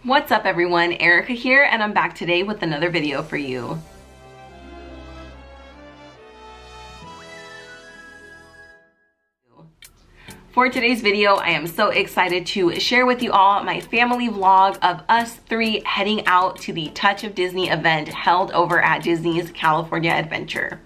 What's up everyone, Erica here, and I'm back today with another video for you. For today's video, I am so excited to share with you all my family vlog of us three heading out to the Touch of Disney event held over at Disney's California Adventure.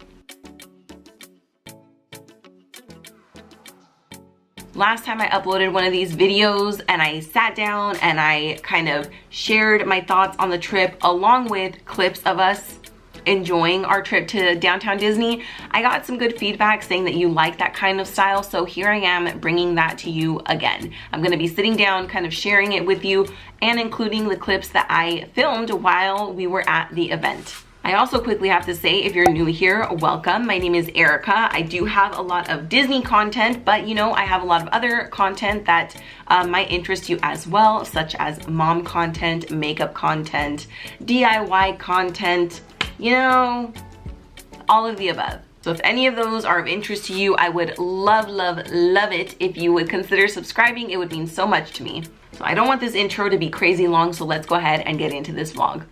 Last time I uploaded one of these videos and I sat down and I kind of shared my thoughts on the trip along with clips of us enjoying our trip to downtown Disney. I got some good feedback saying that you like that kind of style, so here I am bringing that to you again. I'm going to be sitting down kind of sharing it with you and including the clips that I filmed while we were at the event. I also quickly have to say, if you're new here, welcome. My name is Erica. I do have a lot of Disney content, but you know, I have a lot of other content that might interest you as well, such as mom content, makeup content, DIY content, you know, all of the above. So if any of those are of interest to you, I would love it if you would consider subscribing. It would mean so much to me. So I don't want this intro to be crazy long, so let's go ahead and get into this vlog.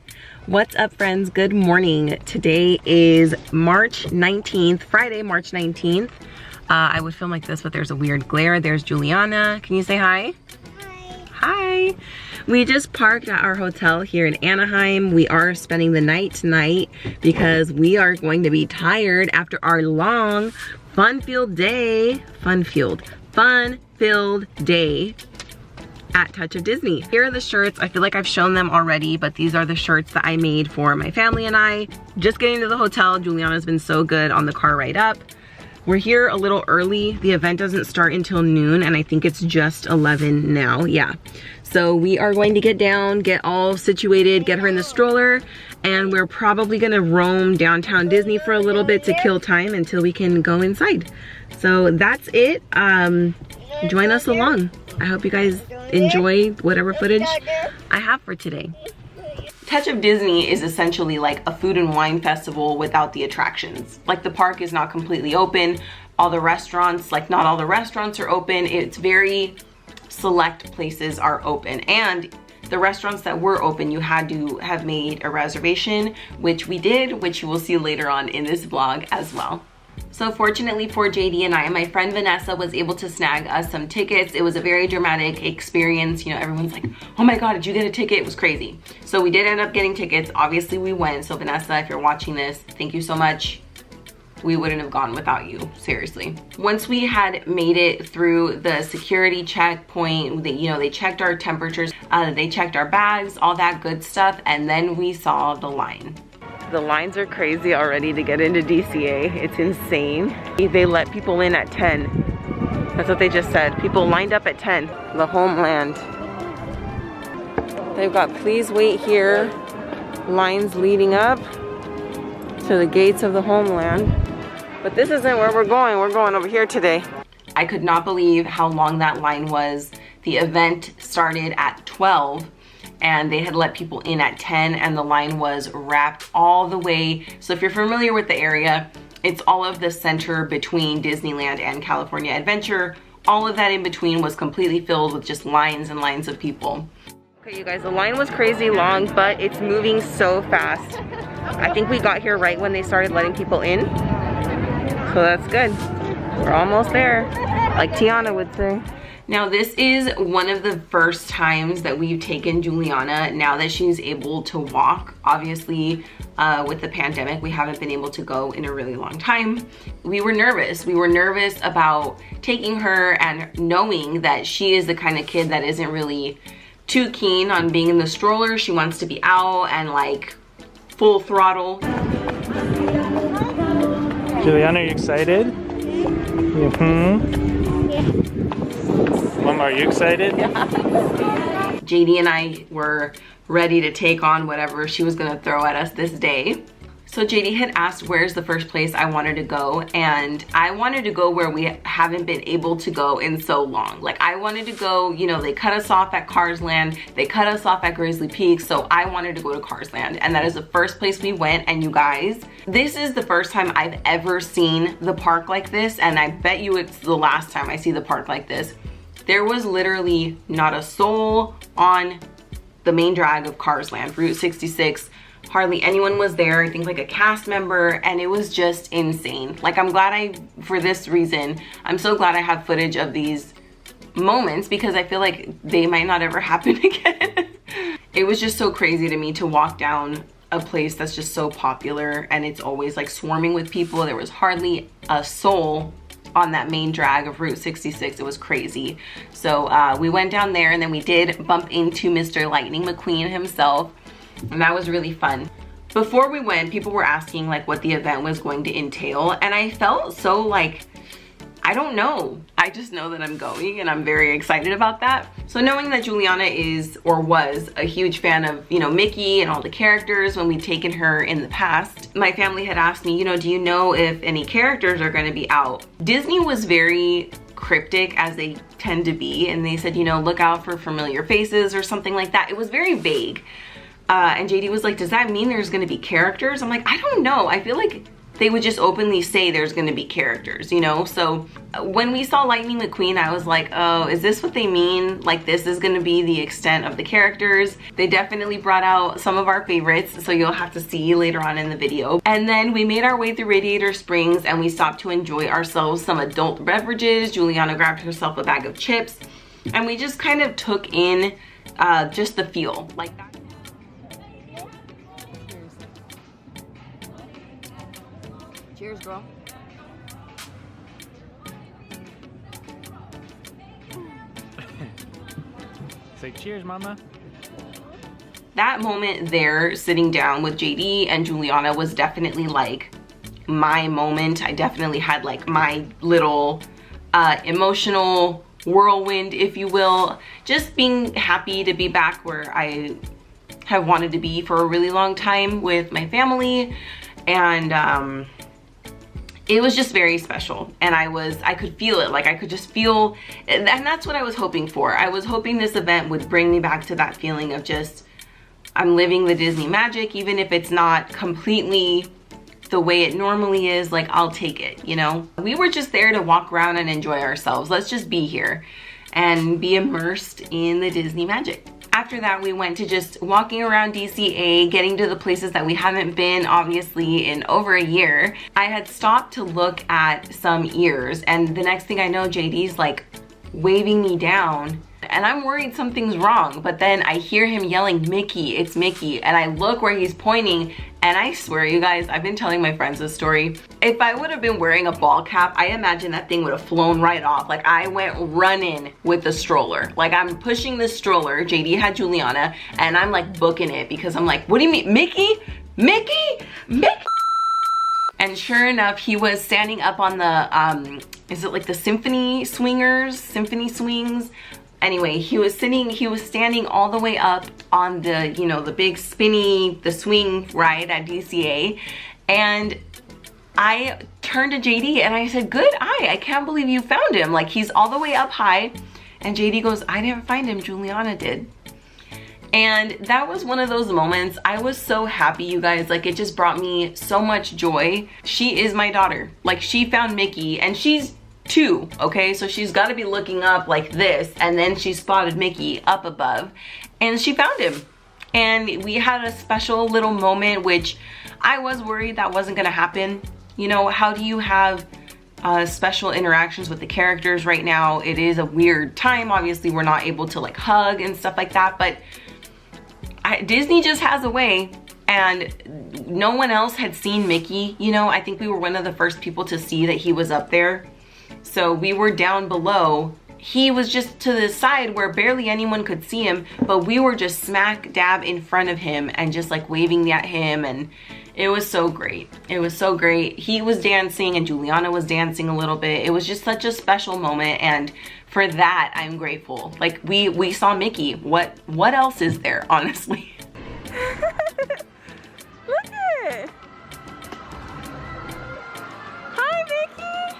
What's up friends, good morning. Today is March 19th, Friday, March 19th. I would film like this, but there's a weird glare. There's Juliana, can you say hi? Hi. Hi. We just parked at our hotel here in Anaheim. We are spending the night tonight because we are going to be tired after our long fun-filled day at Touch of Disney. Here are the shirts. I feel like I've shown them already, but these are the shirts that I made for my family and I. Just getting to the hotel, Juliana's been so good on the car ride up. We're here a little early. The event doesn't start until noon, and I think it's just 11 now, yeah. So we are going to get down, get all situated, get her in the stroller, and we're probably gonna roam downtown Disney for a little bit to kill time until we can go inside. So that's it. Join us along. I hope you guys enjoy whatever footage I have for today. Touch of Disney is essentially like a food and wine festival without the attractions. Like the park is not completely open. All the restaurants, like not all the restaurants are open. It's very select places are open. And the restaurants that were open, you had to have made a reservation, which we did, which you will see later on in this vlog as well. So fortunately for JD and I, my friend Vanessa was able to snag us some tickets. It was a very dramatic experience. You know, everyone's like, oh my God, did you get a ticket? It was crazy. So we did end up getting tickets. Obviously we went. So Vanessa, if you're watching this, thank you so much. We wouldn't have gone without you, seriously. Once we had made it through the security checkpoint, they checked our temperatures, they checked our bags, all that good stuff, and then we saw the line. The lines are crazy already to get into DCA. It's insane. They let people in at 10. That's what they just said. People lined up at 10. The Homeland. They've got please wait here lines leading up to the gates of the Homeland. But this isn't where we're going. We're going over here today. I could not believe how long that line was. The event started at 12. And they had let people in at 10 and the line was wrapped all the way. So if you're familiar with the area, it's all of the center between Disneyland and California Adventure. All of that in between was completely filled with just lines and lines of people. Okay, you guys, the line was crazy long, but it's moving so fast. I think we got here right when they started letting people in. So that's good. We're almost there, like Tiana would say. Now this is one of the first times that we've taken Juliana now that she's able to walk. Obviously, with the pandemic, we haven't been able to go in a really long time. We were nervous. We were nervous about taking her and knowing that she is the kind of kid that isn't really too keen on being in the stroller. She wants to be out and like full throttle. Juliana, are you excited? Mom, are you excited? Yeah. JD and I were ready to take on whatever she was gonna throw at us this day. So JD had asked where's the first place I wanted to go, and I wanted to go where we haven't been able to go in so long. Like I wanted to go, you know, they cut us off at Cars Land, they cut us off at Grizzly Peak, so I wanted to go to Cars Land, and that is the first place we went. And you guys, this is the first time I've ever seen the park like this, and I bet you it's the last time I see the park like this. There was literally not a soul on the main drag of Cars Land, Route 66. Hardly anyone was there, I think like a cast member, and it was just insane. Like, I'm glad for this reason, I'm so glad I have footage of these moments, because I feel like they might not ever happen again. It was just so crazy to me to walk down a place that's just so popular and it's always like swarming with people. There was hardly a soul on that main drag of Route 66. It was crazy. So we went down there, and then we did bump into Mr. Lightning McQueen himself, and that was really fun. Before we went, people were asking like what the event was going to entail, and I felt so like, I don't know. I just know that I'm going, and I'm very excited about that. So knowing that Juliana is, or was, a huge fan of, you know, Mickey and all the characters when we'd taken her in the past, my family had asked me, you know, do you know if any characters are going to be out? Disney was very cryptic, as they tend to be, and they said, you know, look out for familiar faces or something like that. It was very vague. And JD was like, does that mean there's going to be characters? I'm like, I don't know. I feel like they would just openly say there's gonna be characters, you know? So when we saw Lightning McQueen, I was like, oh, is this what they mean? Like, this is gonna be the extent of the characters? They definitely brought out some of our favorites, so you'll have to see later on in the video. And then we made our way through Radiator Springs, and we stopped to enjoy ourselves some adult beverages. Juliana grabbed herself a bag of chips, and we just kind of took in just the feel like that. Cheers, girl. Say cheers, mama. That moment there, sitting down with JD and Juliana, was definitely like my moment. I definitely had like my little emotional whirlwind, if you will. Just being happy to be back where I have wanted to be for a really long time with my family. And it was just very special, and I could feel it. Like, I could just feel, and that's what I was hoping for. I was hoping this event would bring me back to that feeling of just, I'm living the Disney magic, even if it's not completely the way it normally is. Like, I'll take it, you know? We were just there to walk around and enjoy ourselves. Let's just be here and be immersed in the Disney magic. After that, we went to just walking around DCA, getting to the places that we haven't been, obviously, in over a year. I had stopped to look at some ears, and the next thing I know, JD's like waving me down, and I'm worried something's wrong, but then I hear him yelling, Mickey, it's Mickey, and I look where he's pointing, and I swear, you guys, I've been telling my friends this story. If I would have been wearing a ball cap, I imagine that thing would have flown right off. Like, I went running with the stroller. Like, I'm pushing the stroller, JD had Juliana, and I'm like booking it because I'm like, what do you mean, Mickey? Mickey? Mickey? And sure enough, he was standing up on the, is it like the Symphony Swings? Anyway, he was standing all the way up on the, you know, the big the swing ride at DCA. And I turned to JD and I said, good eye, I can't believe you found him. Like, he's all the way up high. And JD goes, I didn't find him, Juliana did. And that was one of those moments. I was so happy, you guys. Like, it just brought me so much joy. She is my daughter. Like, she found Mickey, and she's 2, okay? So she's got to be looking up like this, and then she spotted Mickey up above, and she found him. And we had a special little moment, which I was worried that wasn't gonna happen. You know, how do you have special interactions with the characters right now? It is a weird time. Obviously, we're not able to like hug and stuff like that, but Disney just has a way. And no one else had seen Mickey. You know, I think we were one of the first people to see that he was up there. So we were down below. He was just to the side where barely anyone could see him, but we were just smack dab in front of him and just like waving at him, and it was so great. It was so great. He was dancing and Juliana was dancing a little bit. It was just such a special moment, and for that, I'm grateful. Like, we saw Mickey. What else is there, honestly? Look at it. Hi, Mickey.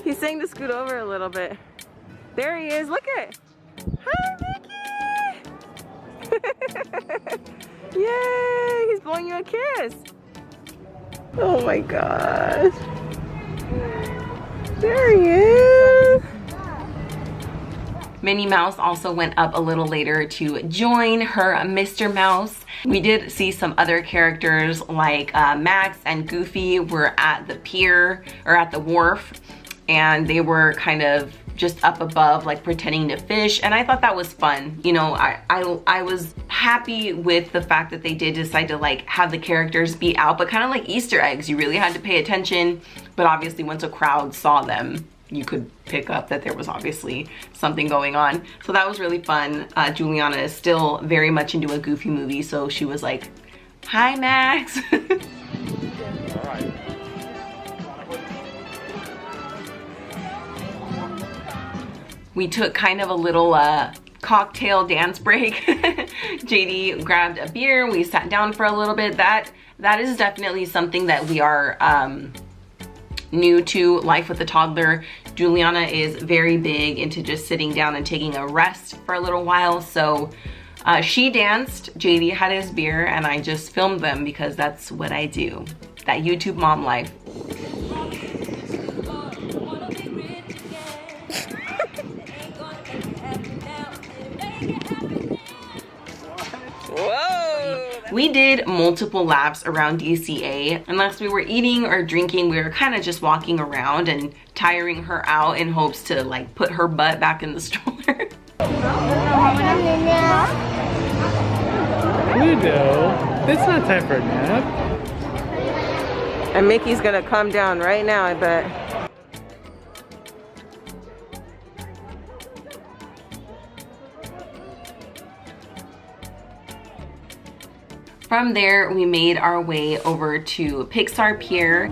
He's saying to scoot over a little bit. There he is. Look at it. Hi, Mickey. Yay. He's blowing you a kiss. Oh my gosh. There he is. Minnie Mouse also went up a little later to join her Mr. Mouse. We did see some other characters like Max and Goofy were at the pier or at the wharf, and they were kind of just up above, like pretending to fish, and I thought that was fun. You know, I was happy with the fact that they did decide to like have the characters be out, but kind of like Easter eggs. You really had to pay attention, but obviously once a crowd saw them, you could pick up that there was obviously something going on. So that was really fun. Juliana is still very much into a Goofy movie, so she was like, "Hi, Max." We took kind of a little cocktail dance break. JD grabbed a beer, we sat down for a little bit. That is definitely something that we are new to life with a toddler. Juliana is very big into just sitting down and taking a rest for a little while. So she danced, JD had his beer, and I just filmed them because that's what I do. That YouTube mom life. Whoa! We did multiple laps around DCA. Unless we were eating or drinking, we were kind of just walking around and tiring her out in hopes to like put her butt back in the stroller. Ludo, it's not time for a nap. And Mickey's gonna come down right now, I bet. From there, we made our way over to Pixar Pier.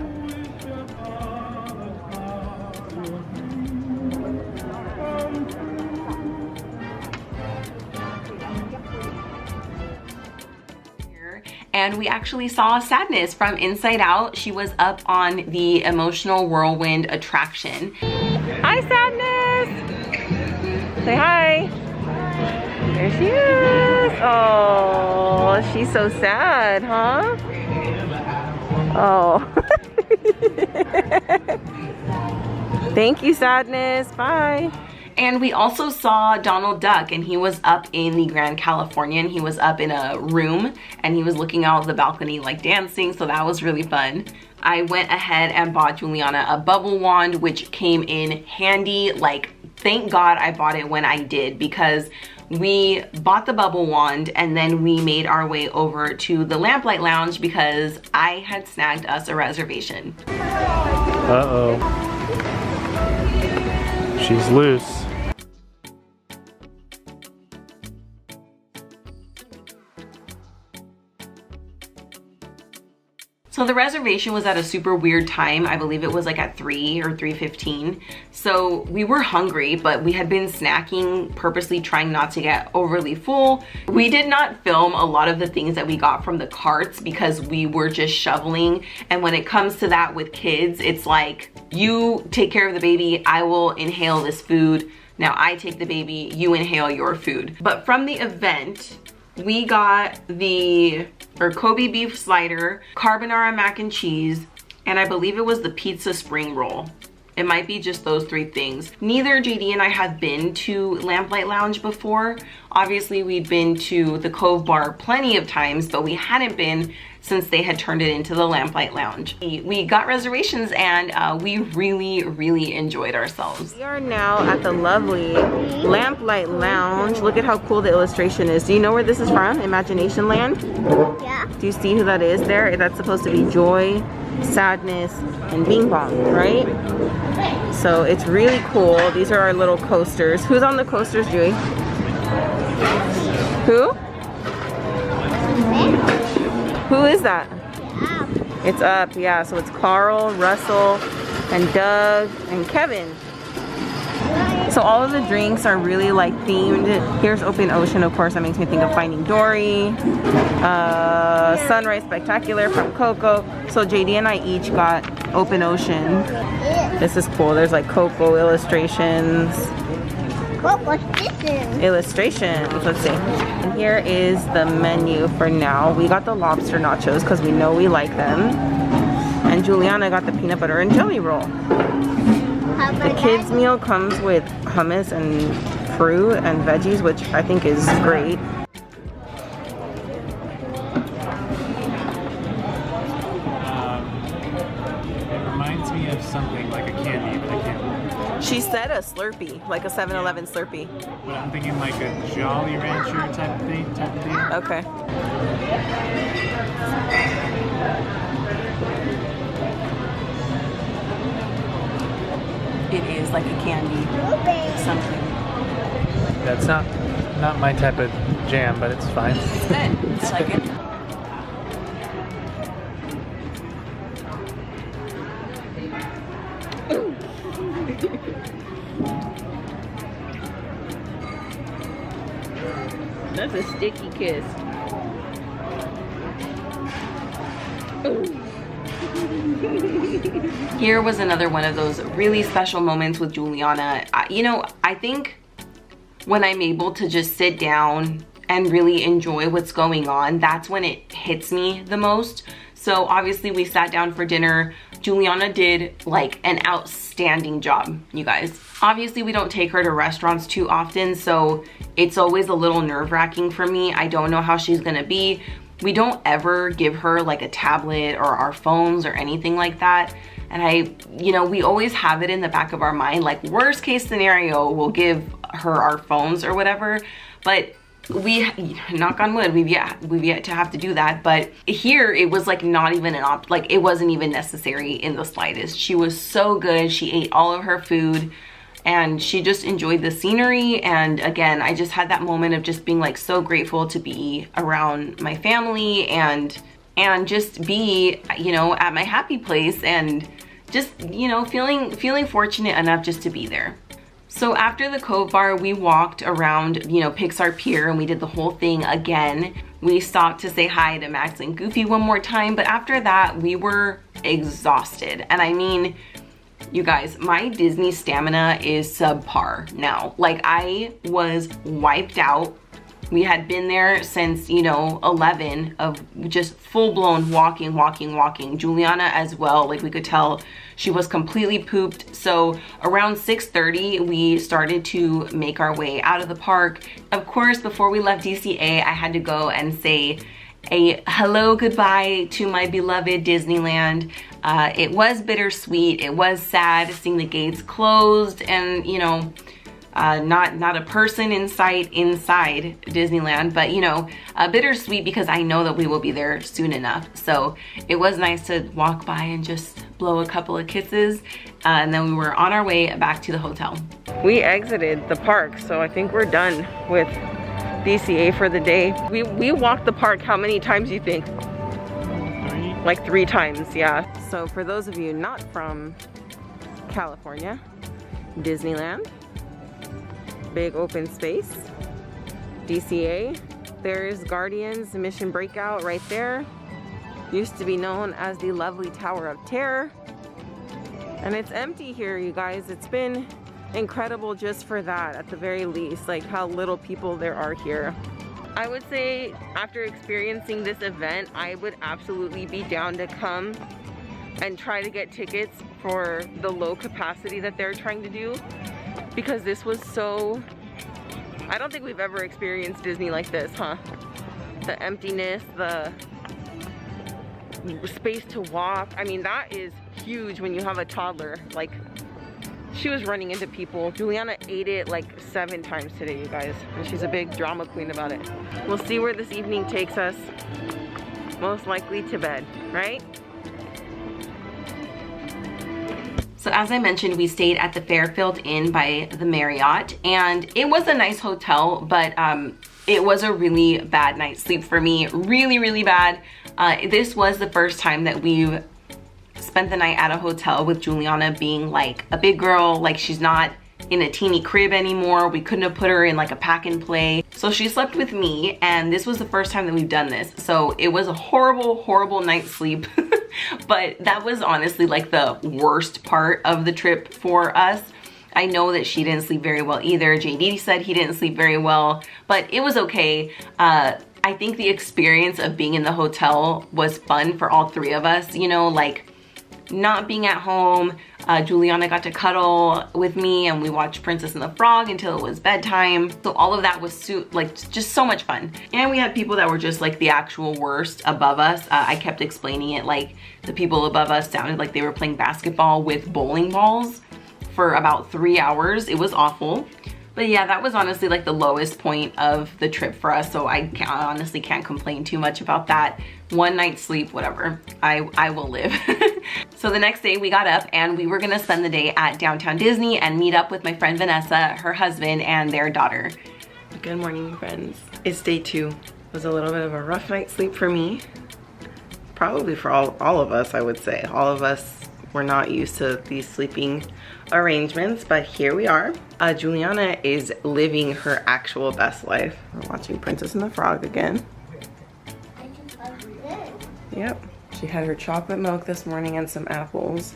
And we actually saw Sadness from Inside Out. She was up on the Emotional Whirlwind attraction. Hi, Sadness! Say hi. There she is. Oh, she's so sad, huh? Oh. Thank you, Sadness. Bye. And we also saw Donald Duck, and he was up in the Grand Californian. He was up in a room and he was looking out the balcony like dancing, so that was really fun. I went ahead and bought Juliana a bubble wand, which came in handy. Like, thank God I bought it when I did, because we bought the bubble wand and then we made our way over to the Lamplight Lounge because I had snagged us a reservation. Uh-oh. She's loose. So the reservation was at a super weird time. I believe it was like at 3 or 3:15. So we were hungry, but we had been snacking, purposely trying not to get overly full. We did not film a lot of the things that we got from the carts because we were just shoveling. And when it comes to that with kids, it's like, you take care of the baby, I will inhale this food. Now I take the baby, you inhale your food. But from the event, we got the Kobe beef slider, carbonara mac and cheese, and I believe it was the pizza spring roll. It might be just those 3 things. Neither JD and I have been to Lamplight Lounge before. Obviously, we'd been to the Cove Bar plenty of times, but we hadn't been since they had turned it into the Lamplight Lounge. We got reservations and we really enjoyed ourselves. We are now at the lovely Lamplight Lounge. Look at how cool the illustration is. Do you know where this is from? Imagination Land? Yeah. Do you see who that is there? That's supposed to be Joy, Sadness, and Bing Bong, right? So it's really cool. These are our little coasters. Who's on the coasters, Joy? Who? Who is that? It's Up, yeah. So it's Carl, Russell, and Doug, and Kevin. So all of the drinks are really like themed. Here's Open Ocean, of course. That makes me think of Finding Dory. Sunrise Spectacular from Coco. So JD and I each got Open Ocean. This is cool. There's like Coco illustrations. What's this? Illustrations. Let's see. And here is the menu for now. We got the lobster nachos because we know we like them. And Juliana got the peanut butter and jelly roll. The kids meal comes with hummus and fruit and veggies, which I think is great. It reminds me of something like a candy, but I can't remember. She said a Slurpee, like a 7-Eleven Slurpee. But I'm thinking like a Jolly Rancher type of thing. Okay. It is like a candy something. That's not my type of jam, but it's fine. It's good. I like it. That's a sticky kiss. Here was another one of those really special moments with Juliana. You know, I think when I'm able to just sit down and really enjoy what's going on, that's when it hits me the most. So obviously we sat down for dinner. Juliana did like an outstanding job, you guys. Obviously we don't take her to restaurants too often, so it's always a little nerve-wracking for me. I don't know how she's gonna be. We don't ever give her like a tablet or our phones or anything like that. And you know, we always have it in the back of our mind, like worst case scenario, we'll give her our phones or whatever. But we, knock on wood, we've yet to have to do that. But here it was like not even an like it wasn't even necessary in the slightest. She was so good. She ate all of her food and she just enjoyed the scenery. And again, I just had that moment of just being like so grateful to be around my family and just be, you know, at my happy place and just, you know, feeling fortunate enough just to be there. So after the Cove Bar, we walked around, you know, Pixar Pier and we did the whole thing again. We stopped to say hi to Max and Goofy one more time, but after that, we were exhausted. And I mean, you guys, my Disney stamina is subpar now. Like I was wiped out. We had been there since, you know, 11 of just full-blown walking. Juliana as well, like we could tell she was completely pooped. So around 6:30, we started to make our way out of the park. Of course, before we left DCA, I had to go and say a hello goodbye to my beloved Disneyland. It was bittersweet. It was sad seeing the gates closed and, you know, not a person in sight inside Disneyland, but you know, bittersweet because I know that we will be there soon enough. So it was nice to walk by and just blow a couple of kisses, and then we were on our way back to the hotel. We exited the park, so I think we're done with DCA for the day. We walked the park how many times you think? 3? Like 3 times, yeah. So for those of you not from California, Disneyland, big open space. DCA, there's Guardians Mission Breakout right there. Used to be known as the lovely Tower of Terror. And it's empty here, you guys. It's been incredible just for that, at the very least, like how little people there are here. I would say after experiencing this event, I would absolutely be down to come and try to get tickets for the low capacity that they're trying to do, because this was so, I don't think we've ever experienced Disney like this, huh? The emptiness, the space to walk. I mean, that is huge when you have a toddler. Like, she was running into people. Juliana ate it like 7 times today, you guys. And she's a big drama queen about it. We'll see where this evening takes us. Most likely to bed, right? So as I mentioned, we stayed at the Fairfield Inn by the Marriott, and it was a nice hotel, but it was a really bad night's sleep for me. Really bad. This was the first time that we've spent the night at a hotel with Juliana being like a big girl. Like, she's not in a teeny crib anymore. We couldn't have put her in like a pack and play. So she slept with me, and this was the first time that we've done this. So it was a horrible night's sleep. But that was honestly like the worst part of the trip for us. I know that she didn't sleep very well either. JD said he didn't sleep very well, but it was okay. I think the experience of being in the hotel was fun for all 3 of us, you know, like not being at home, Juliana got to cuddle with me and we watched Princess and the Frog until it was bedtime. So all of that was like just so much fun. And we had people that were just like the actual worst above us. I kept explaining it like the people above us sounded like they were playing basketball with bowling balls for about 3 hours. It was awful. But yeah, that was honestly like the lowest point of the trip for us. So I honestly can't complain too much about that. One night's sleep, whatever, I will live. So the next day we got up and we were gonna spend the day at Downtown Disney and meet up with my friend Vanessa, her husband, and their daughter. Good morning, friends. It's day 2. It was a little bit of a rough night's sleep for me. Probably for all of us, I would say. All of us were not used to these sleeping arrangements, but here we are. Juliana is living her actual best life. We're watching Princess and the Frog again. Yep, she had her chocolate milk this morning and some apples.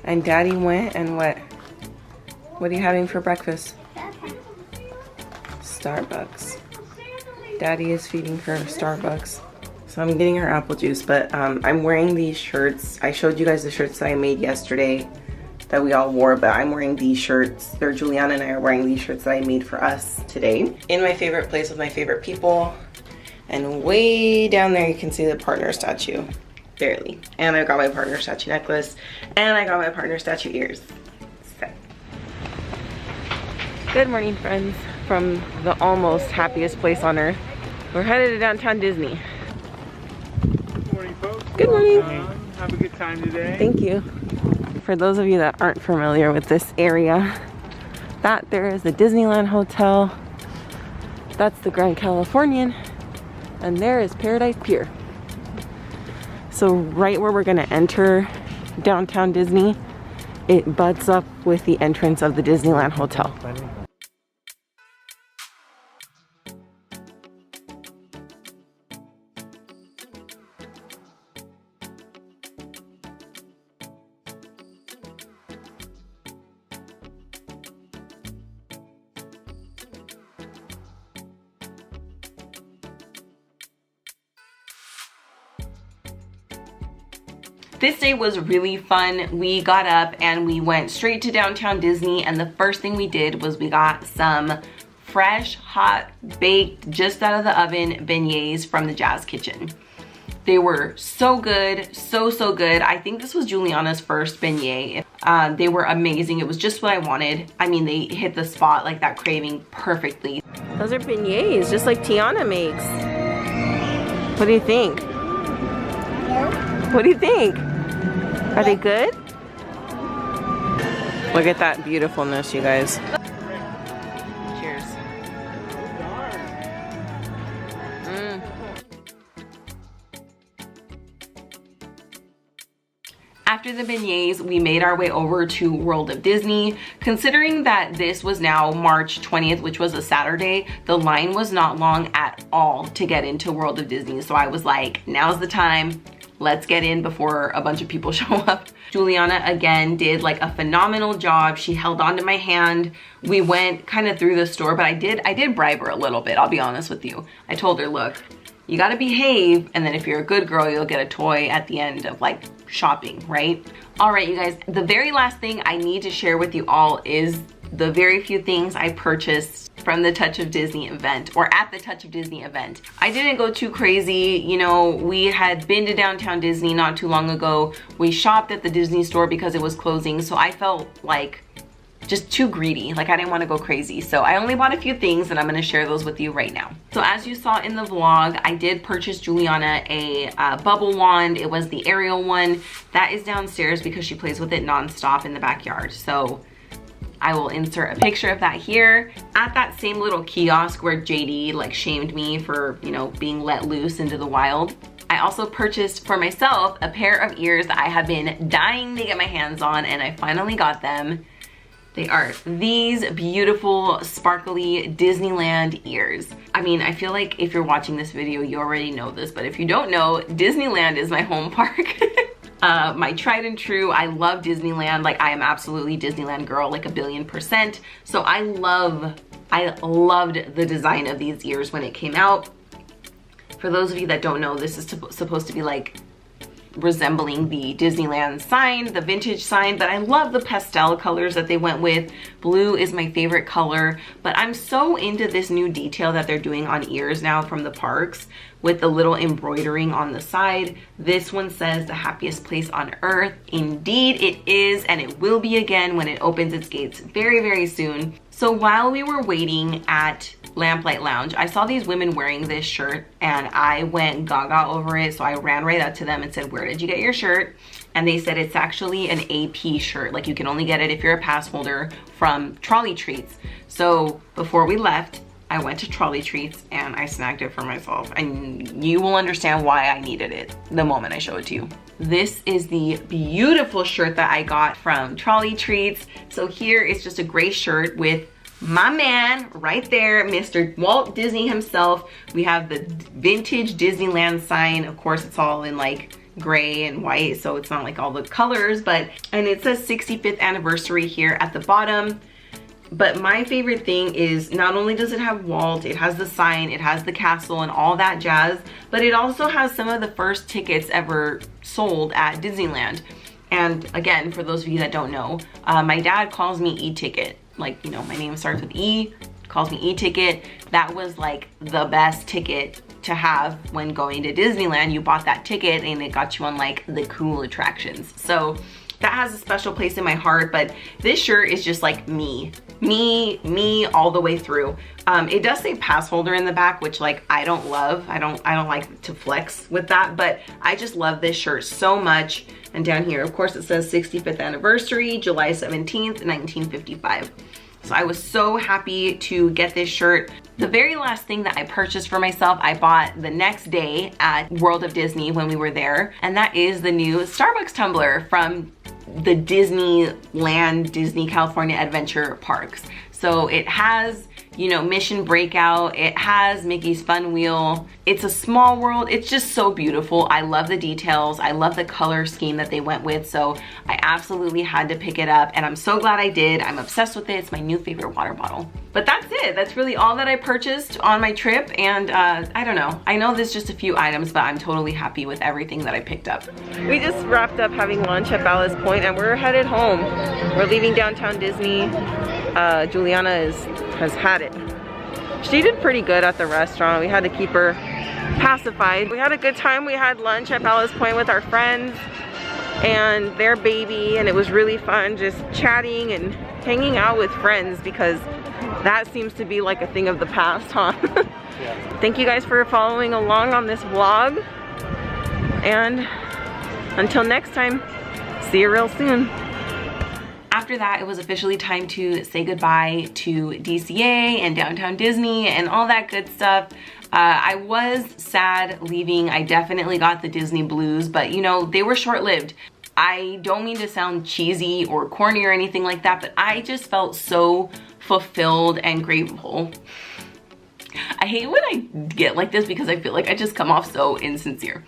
And Daddy went and what? What are you having for breakfast? Starbucks. Daddy is feeding her Starbucks. So I'm getting her apple juice, but I'm wearing these shirts. I showed you guys the shirts that I made yesterday that we all wore, but I'm wearing these shirts. Juliana and I are wearing these shirts that I made for us today. In my favorite place with my favorite people. And way down there you can see the partner statue, barely. And I got my partner statue necklace, and I got my partner statue ears. So. Good morning, friends, from the almost happiest place on earth. We're headed to Downtown Disney. Good morning, folks. Good morning. Have a good time today. Thank you. For those of you that aren't familiar with this area, that there is the Disneyland Hotel. That's the Grand Californian. And there is Paradise Pier. So right where we're gonna enter Downtown Disney, it butts up with the entrance of the Disneyland Hotel. This day was really fun. We got up and we went straight to Downtown Disney, and the first thing we did was we got some fresh, hot, baked, just out of the oven beignets from the Jazz Kitchen. They were so good, so good. I think this was Juliana's first beignet. They were amazing. It was just what I wanted. I mean, they hit the spot, like that craving, perfectly. Those are beignets, just like Tiana makes. What do you think? What do you think? Are they good? Look at that beautifulness, you guys. Cheers. After the beignets, we made our way over to World of Disney. Considering that this was now March 20th, which was a Saturday, the line was not long at all to get into World of Disney. So I was like, now's the time. Let's get in before a bunch of people show up. Juliana, again, did like a phenomenal job. She held onto my hand. We went kind of through the store, but I did bribe her a little bit, I'll be honest with you. I told her, look, you gotta behave, and then if you're a good girl, you'll get a toy at the end of like shopping, right? All right, you guys, the very last thing I need to share with you all is the very few things I purchased from the Touch of Disney event, or at the Touch of Disney event. I didn't go too crazy. You know, we had been to Downtown Disney not too long ago. We shopped at the Disney store because it was closing, so I felt like just too greedy. Like I didn't want to go crazy. So I only bought a few things and I'm going to share those with you right now. So as you saw in the vlog, I did purchase Juliana a bubble wand. It was the Ariel one. That is downstairs because she plays with it nonstop in the backyard. So I will insert a picture of that here. At that same little kiosk where JD like shamed me for, you know, being let loose into the wild, I also purchased for myself a pair of ears that I have been dying to get my hands on, and I finally got them. They are these beautiful, sparkly Disneyland ears. I mean, I feel like if you're watching this video, you already know this, but if you don't know, Disneyland is my home park. My tried and true. I love Disneyland. Like I am absolutely Disneyland girl, like 1,000,000%. So I loved the design of these ears when it came out. For those of you that don't know, this is supposed to be like resembling the Disneyland sign, the vintage sign, but I love the pastel colors that they went with. Blue is my favorite color, but I'm so into this new detail that they're doing on ears now from the parks with the little embroidering on the side. This one says the happiest place on earth. Indeed it is, and it will be again when it opens its gates very, very soon. So while we were waiting at Lamplight Lounge, I saw these women wearing this shirt and I went gaga over it. So I ran right up to them and said, where did you get your shirt? And they said it's actually an AP shirt. Like, you can only get it if you're a pass holder from Trolley Treats. So before we left, I went to Trolley Treats and I snagged it for myself. And you will understand why I needed it the moment I show it to you. This is the beautiful shirt that I got from Trolley Treats. So here is just a gray shirt with my man right there, Mr. Walt Disney himself. We have the vintage Disneyland sign. Of course, it's all in like gray and white, so it's not like all the colors, and it says 65th anniversary here at the bottom. But my favorite thing is not only does it have Walt, it has the sign, it has the castle and all that jazz, but it also has some of the first tickets ever sold at Disneyland. And again, for those of you that don't know, my dad calls me E-Ticket. Like, you know, my name starts with E, calls me E-Ticket. That was like the best ticket to have when going to Disneyland. You bought that ticket and it got you on like the cool attractions. So that has a special place in my heart, but this shirt is just like me all the way through. It does say pass holder in the back, which like I don't love. I don't like to flex with that, but I just love this shirt so much. And down here, of course, it says 65th anniversary, July 17th, 1955. So I was so happy to get this shirt. The very last thing that I purchased for myself, I bought the next day at World of Disney when we were there, and that is the new Starbucks tumbler from the Disneyland, Disney California Adventure Parks. So it has, you know, Mission Breakout, it has Mickey's Fun Wheel. It's a small world. It's just so beautiful. I love the details. I love the color scheme that they went with. So I absolutely had to pick it up, and I'm so glad I did. I'm obsessed with it. It's my new favorite water bottle. But that's it. That's really all that I purchased on my trip. And I don't know. I know there's just a few items, but I'm totally happy with everything that I picked up. We just wrapped up having lunch at Ballast Point and we're headed home. We're leaving downtown Disney. Juliana has had it. She did pretty good at the restaurant. We had to keep her pacified. We had a good time. We had lunch at Ballast Point with our friends and their baby, and it was really fun just chatting and hanging out with friends, because that seems to be like a thing of the past, huh? Yeah. Thank you guys for following along on this vlog, and until next time, see you real soon. After that, it was officially time to say goodbye to DCA and Downtown Disney and all that good stuff. I was sad leaving. I definitely got the Disney blues, but you know, they were short-lived. I don't mean to sound cheesy or corny or anything like that, but I just felt so fulfilled and grateful. I hate when I get like this because I feel like I just come off so insincere.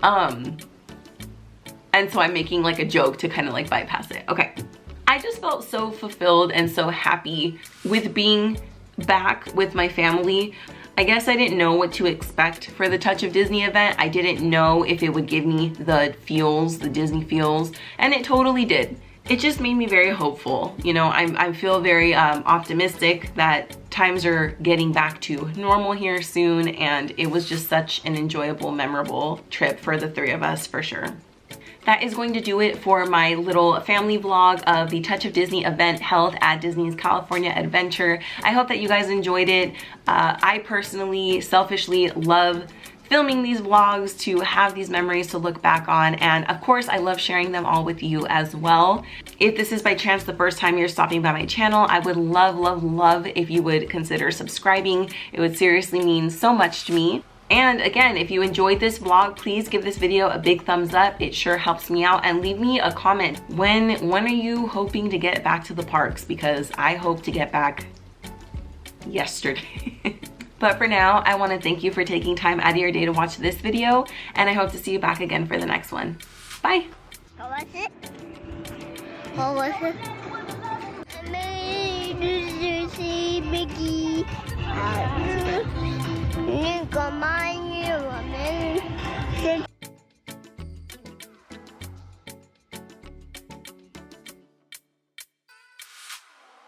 And so I'm making like a joke to kind of like bypass it. Okay. I just felt so fulfilled and so happy with being back with my family. I guess I didn't know what to expect for the Touch of Disney event. I didn't know if it would give me the feels, the Disney feels, and it totally did. It just made me very hopeful. You know, I feel very optimistic that times are getting back to normal here soon, and it was just such an enjoyable, memorable trip for the three of us for sure. That is going to do it for my little family vlog of the Touch of Disney event held at Disney's California Adventure. I hope that you guys enjoyed it. I personally, selfishly love filming these vlogs to have these memories to look back on, and of course I love sharing them all with you as well. If this is by chance the first time you're stopping by my channel, I would love if you would consider subscribing. It would seriously mean so much to me. And again, if you enjoyed this vlog, please give this video a big thumbs up. It sure helps me out, and leave me a comment. When are you hoping to get back to the parks? Because I hope to get back yesterday. But for now, I want to thank you for taking time out of your day to watch this video, and I hope to see you back again for the next one. Bye. What was it? What was it?